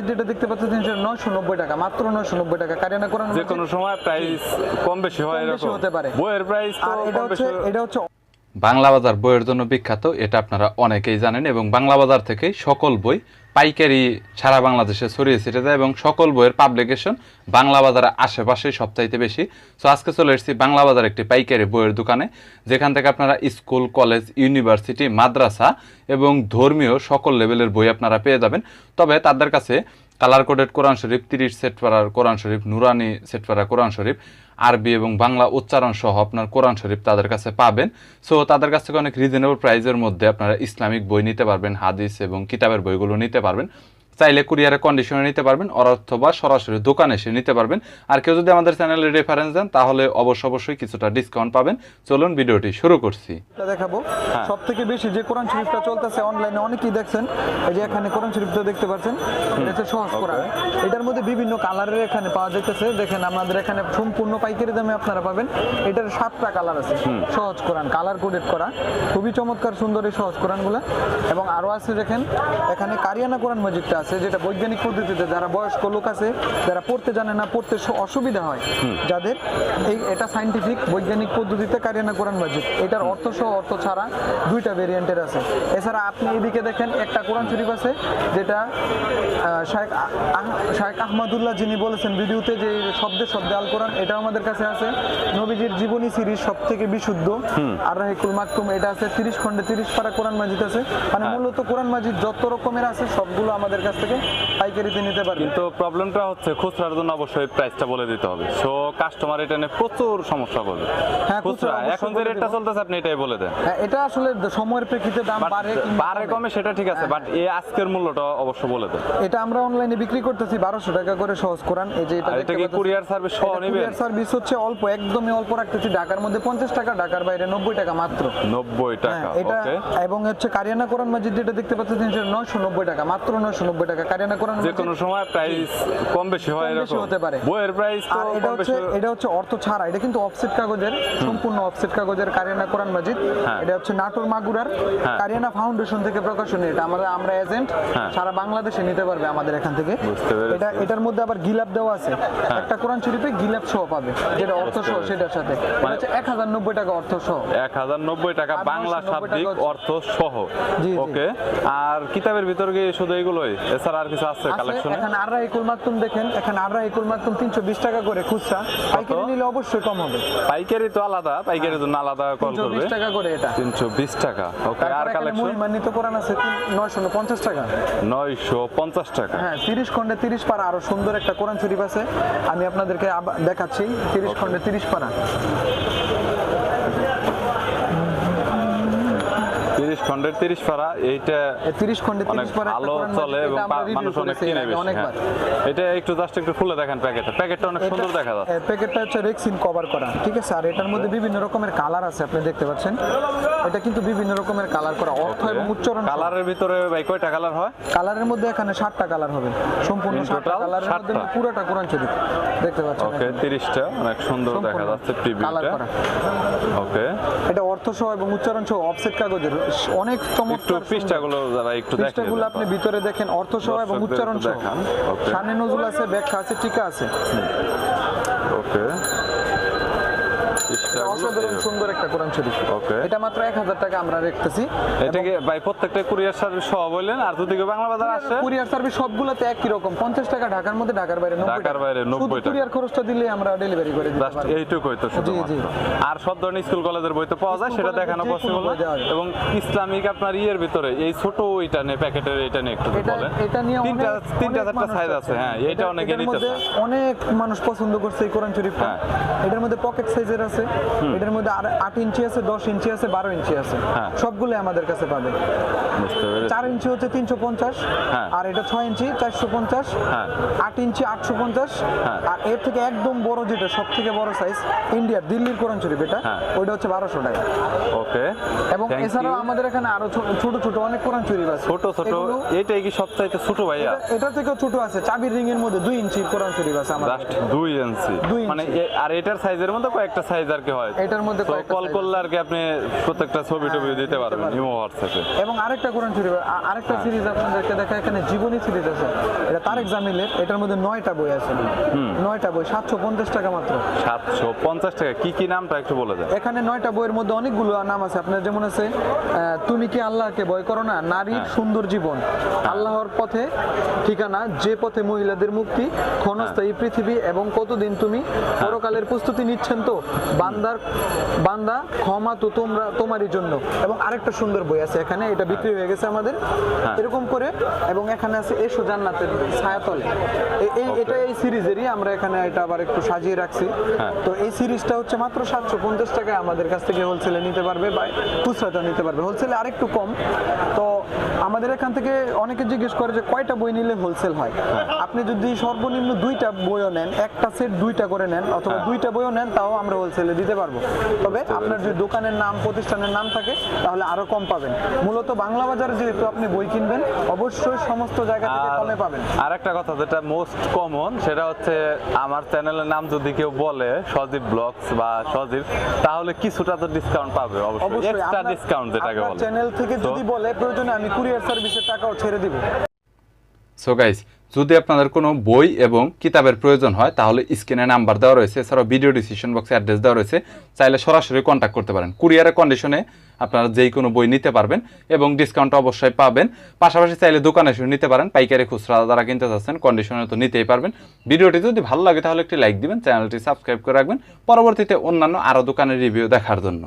যেটা দেখতে পাচ্ছেন 990 টাকা, মাত্র 990 টাকা। কারিনা কোরআন যে কোনো সময় প্রাইস কম বেশি হয়, এরকম হতে পারে। বইয়ের প্রাইস তো আর এটা হচ্ছে বাংলা বাজার বইয়ের জন্য বিখ্যাত, এটা আপনারা অনেকেই জানেন। এবং বাংলা বাজার থেকে সকল বই পাইকারি সারা বাংলাদেশে ছড়িয়ে ছিটে যায় এবং সকল বইয়ের পাবলিকেশন বাংলা বাজারের আশেপাশেই সবচাইতে বেশি। সো আজকে চলে এসেছি বাংলা বাজার একটি পাইকারি বইয়ের দোকানে, যেখান থেকে আপনারা স্কুল, কলেজ, ইউনিভার্সিটি, মাদ্রাসা এবং ধর্মীয় সকল লেভেলের বই আপনারা পেয়ে যাবেন। তবে তাদের কাছে কালার কোডেড কোরআন শরীফ, 30 সেট পারার কোরআন শরীফ, নুরানি সেট পারা কোরআন শরীফ, আরবি এবং বাংলা উচ্চারণ সহ আপনার কোরআন শরীফ তাদের কাছে পাবেন। সো তাদের কাছ থেকে অনেক রিজনেবল প্রাইসের মধ্যে আপনারা ইসলামিক বই নিতে পারবেন, হাদিস এবং কিতাবের বইগুলো নিতে পারবেন। চাইলে কুরিয়ারে কন্ডিশনে নিতে পারবেন অথবা সরাসরি দোকানে এসে নিতে পারবেন। আর কেউ যদি আমাদের চ্যানেলে রেফারেন্স দেন তাহলে অবশ্যই কিছুটা ডিসকাউন্ট পাবেন। চলুন ভিডিওটি শুরু করছি। দেখাবো সব থেকে বেশি যে কোরআন শরীফটা চলতেছে অনলাইনে, অনেকেই দেখছেন। এই যে এখানে কোরআন শরীফটা দেখতে পাচ্ছেন, এটা হচ্ছে সহজ কোরআন। এটার মধ্যে বিভিন্ন কালারের এখানে পাওয়া যাইতেছে। দেখেন আমাদের এখানে সম্পূর্ণ পাইকারি দামে আপনারা পাবেন। এটার 7টা কালার আছে, সহজ কোরআন কালার কোডেড করা, খুবই চমৎকার সুন্দর এই সহজ কোরআনগুলো। এবং আরো আছে দেখেন এখানে কারিয়ানা কোরআন মজিদটা আছে, যেটা বৈজ্ঞানিক পদ্ধতিতে যারা বয়স্ক লোক আছে, যারা পড়তে জানে না, পড়তে অসুবিধা হয় যাদের, এটা সায়েন্টিফিক বৈজ্ঞানিক পদ্ধতিতে কারিয়ানা কোরআন মজিদ। এটার অর্থ সহ অর্থ ছাড়া 2টা ভেরিয়েন্টের আছে। এছাড়া আপনি এইদিকে দেখেন একটা কোরআন শরীফ আছে, যেটা শায়েখ আহমদুল্লাহ যিনি বলেছেন ভিডিওতে যে শব্দে শব্দে আল কোরআন, এটাও আমাদের কাছে আছে। নবীজির জীবনী সিরিজ সব থেকে বিশুদ্ধ আর রাহিকুল মাকতুম, এটা আছে 30 খণ্ডে 30 পারা কোরআন মাজিদ আছে। মানে মূলত কোরআন মাজিদ যত রকমের আছে সবগুলো আমাদের কাছ থেকে পাইকারিতে নিতে পারবেন। কিন্তু প্রবলেমটা হচ্ছে খুচরার জন্য অবশ্যই প্রাইসটা বলে দিতে হবে। সো কাস্টমার এটা নিয়ে প্রচুর সমস্যা করবে। হ্যাঁ, খুচরা এখন যে রেটটা চলতেছে আপনি এটাই বলে দেন। হ্যাঁ, এটা আসলে সময়ের প্রেক্ষিতে দাম বাড়ে কমে সেটা ঠিক আছে, বাট এই আজকের মূল্যটা অবশ্য বলে দেন। এটা আমরা অনলাইনে বিক্রি করতেছি 1200 টাকা করে সহজ কোরআন। এই যে এটা কি কুরিয়ার সার্ভিস সহ নেবেন? কুরিয়ার সার্ভিস হচ্ছে অল্প, একদমই অল্প রাখতেছি। ঢাকার মধ্যে 50 টাকা, ঢাকার বাইরে 90 টাকা মাত্র। 90 টাকা, এটা। ওকে। এবং হচ্ছে কারিয়ানা কোরআন মাজিদ যেটা দেখতে পাচ্ছেন 990 টাকা, মাত্র 990 টাকা। কারিয়ানা কোরআন যে কোনো সময় প্রাইস কম বেশি হয়, এরকম হতে পারে। বইয়ের প্রাইস তো এটা হচ্ছে অর্থ ছাড়া, এটা কিন্তু অফসেট কাগজের, সম্পূর্ণ অফসেট কাগজের কারিয়ানা কোরআন মাজিদ। এটা হচ্ছে নাটোর মাগুরার কারিয়ানা ফাউন্ডেশন থেকে প্রকাশনী। এটা আমরা এজেন্ট সারা বাংলাদেশে নিতে পারবে আমাদের এখান থেকে। এটার মধ্যে আবার গিলাপ দেওয়া আছে, একটা কোরআন শরীফে গিলাপ সহ পাবে, যেটা অর্থ সহ সেটার সাথে। মানে হচ্ছে 1090 টাকা অর্থ সহ, 1090 টাকা বাংলা শাব্দিক অর্থ সহ, ওকে। আর কিতাবের ভিতরে কি শুধু এগুলোই, এছাড়া আর কিছু আছে কালেকশনে? এখানে আর রাহিকুল মাকতুম দেখেন, এখানে আর রাহিকুল মাকতুম 320 টাকা করে খুচরা, পাইকারি নিলে অবশ্যই কম হবে। পাইকারি তো আলাদা, পাইকারি জন্য আলাদা কল করবে। 320 টাকা করে এটা, 320 টাকা, ওকে। আর কালেকশন মহিমান্বিত কোরআন আছে 950 টাকা, 950 টাকা। হ্যাঁ, 30 খণ্ডে 30 পারা আরো সুন্দর একটা কোরআন শরীফ আছে, আমি আপনাদেরকে দেখাচ্ছি। 30 খণ্ডে 30 পারা, 30 খণ্ডের 30 পারা। এইটা 30 খণ্ডে 30 পারা ভালো চলে এবং মানুষ অনেক কিনে বেশি। এটা একটু জাস্ট একটু খুলে দেখেন প্যাকেটটা অনেক সুন্দর দেখা যাচ্ছে। প্যাকেটটা হচ্ছে রেক্সিন কভার করা, ঠিক আছে। আর এটার মধ্যে বিভিন্ন রকমের কালার আছে, আপনি দেখতে পাচ্ছেন। এটা কিন্তু বিভিন্ন রকমের কালার করা, অর্থ এবং উচ্চারণ। কালারের ভিতরে ভাই কয়টা কালার হয়? কালারের মধ্যে এখানে 7টা কালার হবে, সম্পূর্ণ 7টা কালারের মধ্যে পুরোটা কোরআন শরীফ দেখতে পাচ্ছেন। ওকে, 30টা অনেক সুন্দর দেখা যাচ্ছে প্রিভিউটা, ওকে। এটা অর্থ সহ এবং উচ্চারণ সহ অফসেট কাগজের, অনেক চমৎকার। পৃষ্ঠাগুলো যারা একটু দেখেন, পৃষ্ঠাগুলো আপনি ভিতরে দেখেন অর্থ সহ এবং উচ্চারণ সহ। সামনে নজুল আছে, ব্যাখ্যা আছে, টিকা আছে, ওকে। অসাধারণ সুন্দর একটা কোরআন শরীফ, ওকে। এটা মাত্র 1000 টাকা আমরা রাখতেছি। এটাকে ভাই প্রত্যেকটা কুরিয়ার সার্ভিস সহ বললেন, আর যদি বাংলা বাজার আসে কুরিয়ার সার্ভিস সবগুলোতে একই রকম 50 টাকা, ঢাকার মধ্যে, ঢাকার বাইরে 90 টাকা। ঢাকার বাইরে 90 টাকা। কুরিয়ার খরচটা দিলে আমরা ডেলিভারি করে দিতে পারবো। এইটুকুই তো শুধু। আর সব ধরনের স্কুল কলেজের বই তো পাওয়া যায়, সেটা দেখানো পসিবল। এবং ইসলামিক আপনার ইয়ের ভিতরে এই ছোট ওইটা নেই, প্যাকেটের এটা নিয়ে একটু বলেন। এটা নিয়ে তিনটা চারটা সাইজ আছে। হ্যাঁ, এটা অনেকে নিতেছে, অনেক মানুষ পছন্দ করছে এই কোরআন শরীফটা। এটার মধ্যে পকেট সাইজের আছে, এটার মধ্যে 8 ইঞ্চি আছে, 10 ইঞ্চি আছে, 12 ইঞ্চি আছে, সবগুলো আমাদের কাছে পাবে। 4 ইঞ্চি হচ্ছে 350, আর এটা 6 ইঞ্চি 450, 8 ইঞ্চি 850, আর এর থেকে একদম বড় যেটা সব থেকে বড় সাইজ ইন্ডিয়ার দিল্লির কোরআন শরীফ, এটা ওইটা হচ্ছে 1200 টাকা, ওকে। এবং এছাড়াও আমাদের এখানে আরো ছোট ছোট অনেক কোরআন শরীফ আছে। ছোট ছোট এইটাই কি সবচাইতে ছোট ভাইয়া? এটা থেকেও ছোট আছে, চাবির রিং এর মধ্যে 2 ইঞ্চির কোরআন শরীফ আছে আমাদের, জাস্ট 2 ইঞ্চি। মানে আর এটার সাইজের মধ্যে কয়েকটা সাইজ সাইজ আর কি হয়, এটার মধ্যে তো কয়েকটা কল size করলে আর কি আপনি প্রত্যেকটা ছবি টবি দিতে পারবেন ইমো হোয়াটসঅ্যাপে। এবং আরেকটা কোরআন শরীফ, আরেকটা সিরিজ আপনাদেরকে দেখা, এখানে জীবনী সিরিজ আছে, এটা তারেক জামিলের, এটার মধ্যে 9টা বই আছে, 9টা বই 750 টাকা মাত্র। 750 টাকা, কি কি নামটা একটু বলে দেন। এখানে 9টা বইয়ের মধ্যে অনেকগুলো নাম আছে আপনার, যেমন আছে তুমি কি আল্লাহকে ভয় করো না, নারীর সুন্দর জীবন, আল্লাহর পথে ঠিকানা, যে পথে মহিলাদের মুক্তি, ক্ষণস্থায়ী পৃথিবী, এবং কতদিন তুমি পরকালের প্রস্তুতি নিচ্ছেন তো, বান্দা ক্ষমা তো তোমারই জন্য। এবং আরেকটা সুন্দর বই আছে এখানে, এটা বিক্রি হয়ে গেছে আমাদের, এরকম করে। এবং এখানে আছে এসো জান্নাতের ছায়াতলে, এটা এই সিরিজেরই, আমরা এখানে এটা আবার একটু সাজিয়ে রাখছি। তো এই সিরিজটা হচ্ছে মাত্র 750 টাকায় আমাদের কাছ থেকে হোলসেলে নিতে পারবে, বা খুচরাটা নিতে পারবে। হোলসেলে আরেকটু কম। তো আমাদের এখান থেকে অনেকে জিজ্ঞেস করে যে কয়টা বই নিলে হোলসেল হয়। আপনি যদি সর্বনিম্ন 2টা বইও নেন, একটা সেট 2টা করে নেন, অথবা 2টা বইও নেন, তাও আমরা হোলসেলে দিতে পারবো। তবে আপনার যদি দোকানের নাম, প্রতিষ্ঠানের নাম থাকে, তাহলে আরো কম পাবেন। মূলত বাংলা বাজারে যেহেতু আপনি বই কিনবেন, অবশ্যই সমস্ত জায়গা থেকে কমে পাবেন। আর একটা কথা যেটা মোস্ট কমন, সেটা হচ্ছে আমার চ্যানেলের নাম যদি কেউ বলে সজীব ব্লগস বা সজীব, তাহলে কিছুটা তো ডিসকাউন্ট পাবে, অবশ্যই এক্সট্রা ডিসকাউন্ট যেটাকে বলে। চ্যানেল থেকে যদি বলে, প্রয়োজনে আমি কুরিয়ার সার্ভিসের টাকাও ছেড়ে দিব। সো গাইস, যদি আপনাদের কোনো বই এবং কিতাবের প্রয়োজন হয়, তাহলে স্ক্রিনে নাম্বার দেওয়া রয়েছে, এছাড়াও ভিডিও ডিসক্রিপশন বক্সে অ্যাড্রেস দেওয়া রয়েছে, চাইলে সরাসরি কন্ট্যাক্ট করতে পারেন। কুরিয়ারের কন্ডিশনে আপনারা যেই কোনো বই নিতে পারবেন এবং ডিসকাউন্ট অবশ্যই পাবেন। পাশাপাশি চাইলে দোকানে এসে নিতে পারেন, পাইকারি খুচরা যারা কিনতে চাচ্ছেন কন্ডিশনে তো নিতেই পারবেন। ভিডিওটি যদি ভালো লাগে তাহলে একটি লাইক দিবেন, চ্যানেলটি সাবস্ক্রাইব করে রাখবেন পরবর্তীতে অন্যান্য আরও দোকানের রিভিউ দেখার জন্য।